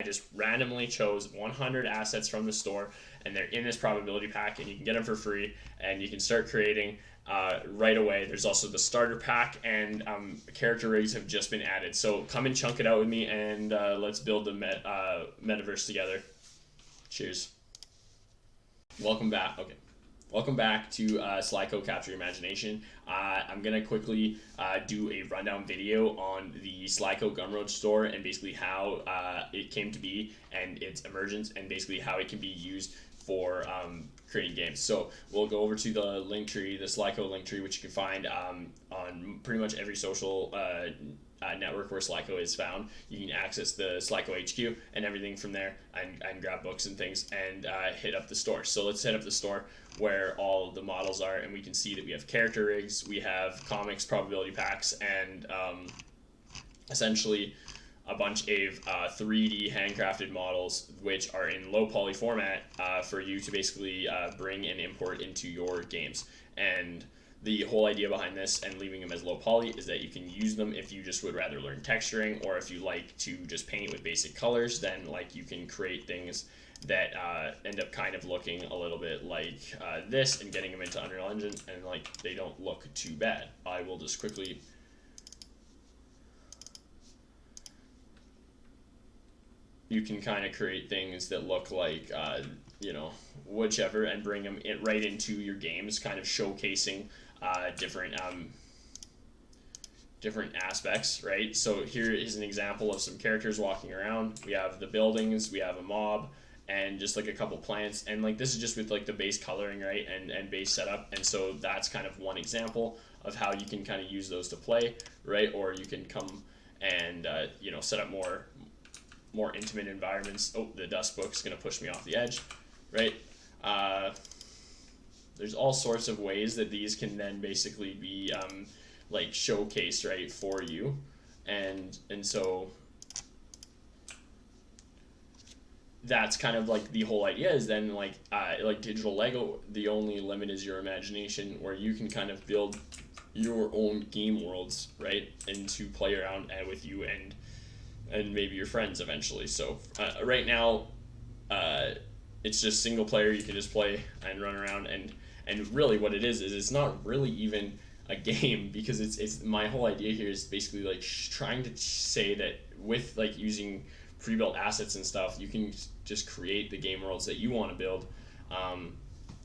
I just randomly chose 100 assets from the store, and they're in this probability pack, and you can get them for free, and you can start creating right away. There's also the starter pack, and character rigs have just been added. So come and chunk it out with me, and let's build the metaverse together. Cheers. Welcome back. Okay. Welcome back to Slyco Capture Your Imagination. I'm going to quickly do a rundown video on the Slyco Gumroad store and basically how it came to be and its emergence and basically how it can be used for creating games. So we'll go over to the link tree, the Slyco link tree, which you can find on pretty much every social network where Slyco is found. You can access the Slyco HQ and everything from there and grab books and things and hit up the store. So let's hit up the store where all the models are, and we can see that we have character rigs, we have comics, probability packs, and essentially a bunch of 3D handcrafted models which are in low poly format for you to basically bring and import into your games. And the whole idea behind this and leaving them as low poly is that you can use them if you just would rather learn texturing, or if you like to just paint with basic colors, then like you can create things that end up kind of looking a little bit like this and getting them into Unreal Engine, and like they don't look too bad. I will just quickly you can kind of create things that look like you know, whichever, and bring them right into your games, kind of showcasing different aspects, right? So here is an example of some characters walking around. We have the buildings, we have a mob, and just like a couple plants, and like this is just with like the base coloring, right, and base setup. And so that's kind of one example of how you can kind of use those to play, right? Or you can come and you know, set up more intimate environments. Oh, the dust book's gonna push me off the edge, right? There's all sorts of ways that these can then basically be like showcased, right, for you, and so that's kind of like the whole idea is then like digital Lego, the only limit is your imagination, where you can kind of build your own game worlds, right, and to play around with you and maybe your friends eventually. So right now it's just single player. You can just play and run around, and really what it is it's not really even a game, because it's my whole idea here is basically like trying to say that with like using pre-built assets and stuff, you can just create the game worlds that you want to build.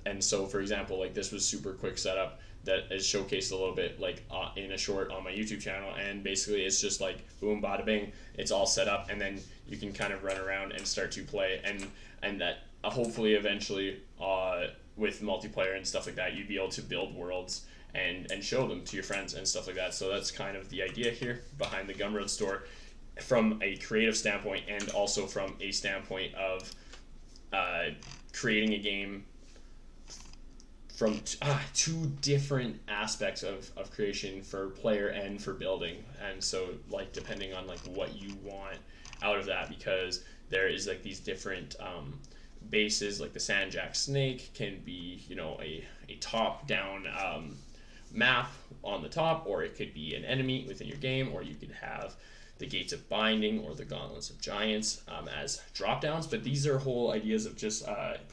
And so for example, like this was super quick setup that is showcased a little bit like in a short on my YouTube channel, and basically it's just like boom bada bing, it's all set up, and then you can kind of run around and start to play, and that hopefully eventually with multiplayer and stuff like that, you'd be able to build worlds and show them to your friends and stuff like that. So that's kind of the idea here behind the Gumroad store, from a creative standpoint and also from a standpoint of creating a game from two different aspects of creation, for player and for building. And so like depending on like what you want out of that, because there is like these different bases, like the Sandjack snake can be, you know, a top down map on the top, or it could be an enemy within your game, or you could have the Gates of Binding or the Gauntlets of Giants as drop downs. But these are whole ideas of just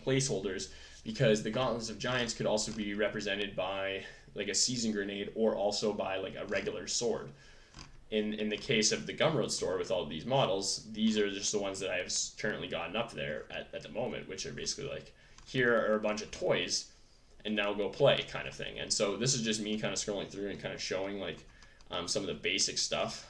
placeholders, because the Gauntlets of Giants could also be represented by like a season grenade, or also by like a regular sword. In the case of the Gumroad store with all of these models, these are just the ones that I have currently gotten up there at the moment, which are basically like, here are a bunch of toys, and now go play kind of thing. And so this is just me kind of scrolling through and kind of showing like some of the basic stuff.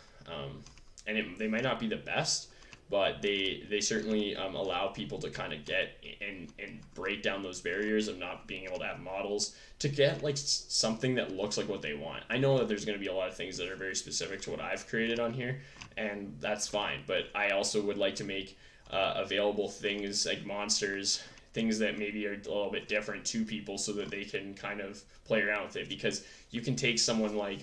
And they might not be the best, but they certainly allow people to kind of get and break down those barriers of not being able to have models, to get like something that looks like what they want. I know that there's going to be a lot of things that are very specific to what I've created on here, and that's fine, but I also would like to make available things like monsters, things that maybe are a little bit different to people, so that they can kind of play around with it. Because you can take someone like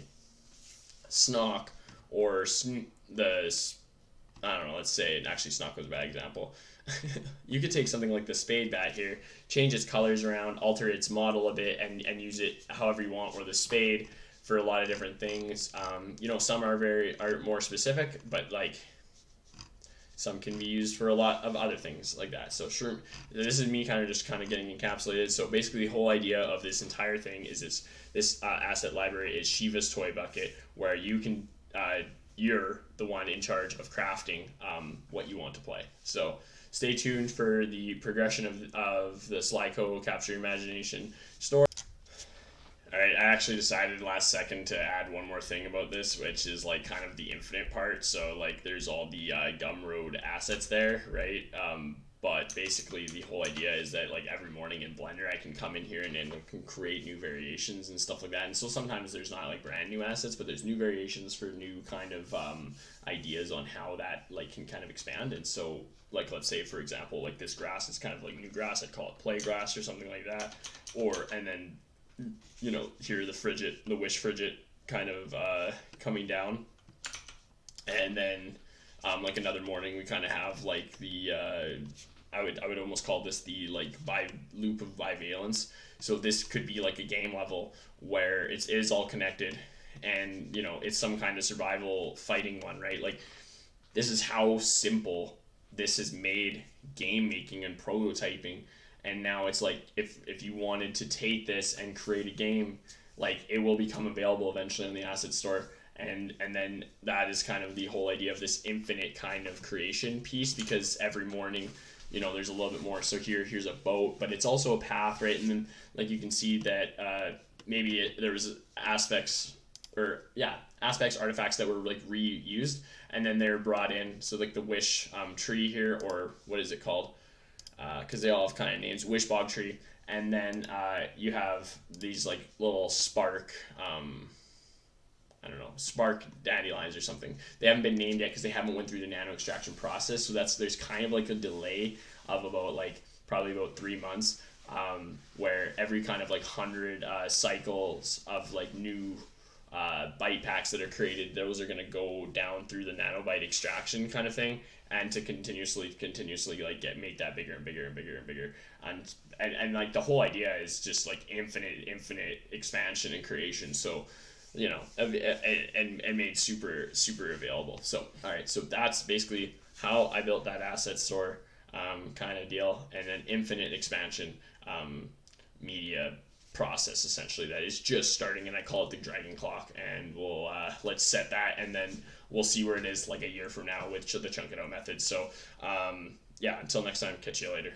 Snock or I don't know, let's say, actually Snock was a bad example. You could take something like the Spade Bat here, change its colors around, alter its model a bit, and use it however you want, or the Spade for a lot of different things. You know, some are more specific, but like Some can be used for a lot of other things like that. So sure, this is me just kind of getting encapsulated. So basically, the whole idea of this entire thing is this asset library is Shiva's toy bucket, where you can you're the one in charge of crafting what you want to play. So stay tuned for the progression of the Slyco Capture Your Imagination store. All right, I actually decided last second to add one more thing about this, which is like kind of the infinite part. So like there's all the Gumroad assets there, right? But basically the whole idea is that like every morning in Blender I can come in here and can create new variations and stuff like that. And so sometimes there's not like brand new assets, but there's new variations for new kind of ideas on how that like can kind of expand. And so like let's say for example like this grass is kind of like new grass, I'd call it play grass or something like that. And then here the wish frigate kind of coming down, and then like another morning we kind of have like the I would almost call this the like loop of bivalence. So this could be like a game level where it is all connected, and it's some kind of survival fighting one, right? Like this is how simple this has made game making and prototyping. And now it's like if you wanted to take this and create a game, like it will become available eventually in the asset store. And then that is kind of the whole idea of this infinite kind of creation piece, because every morning there's a little bit more. So here's a boat, but it's also a path, right? And then like you can see that there was aspects, artifacts that were like reused, and then they're brought in. So like the wish tree here, or what is it called? Because they all have kind of names, wish bog tree, and then you have these like little spark spark dandelions or something. They haven't been named yet because they haven't went through the nano extraction process. So there's kind of like a delay of probably about 3 months, where every kind of like 100 cycles of like new byte packs that are created, those are going to go down through the nanobyte extraction kind of thing, and to continuously like make that bigger and bigger and bigger and bigger, and like the whole idea is just like infinite expansion and creation. So and made super available. So all right, so that's basically how I built that asset store kind of deal, and then infinite expansion media process essentially that is just starting, and I call it the dragon clock. And we'll let's set that, and then we'll see where it is like a year from now with the chunk it out method. So until next time, catch you later.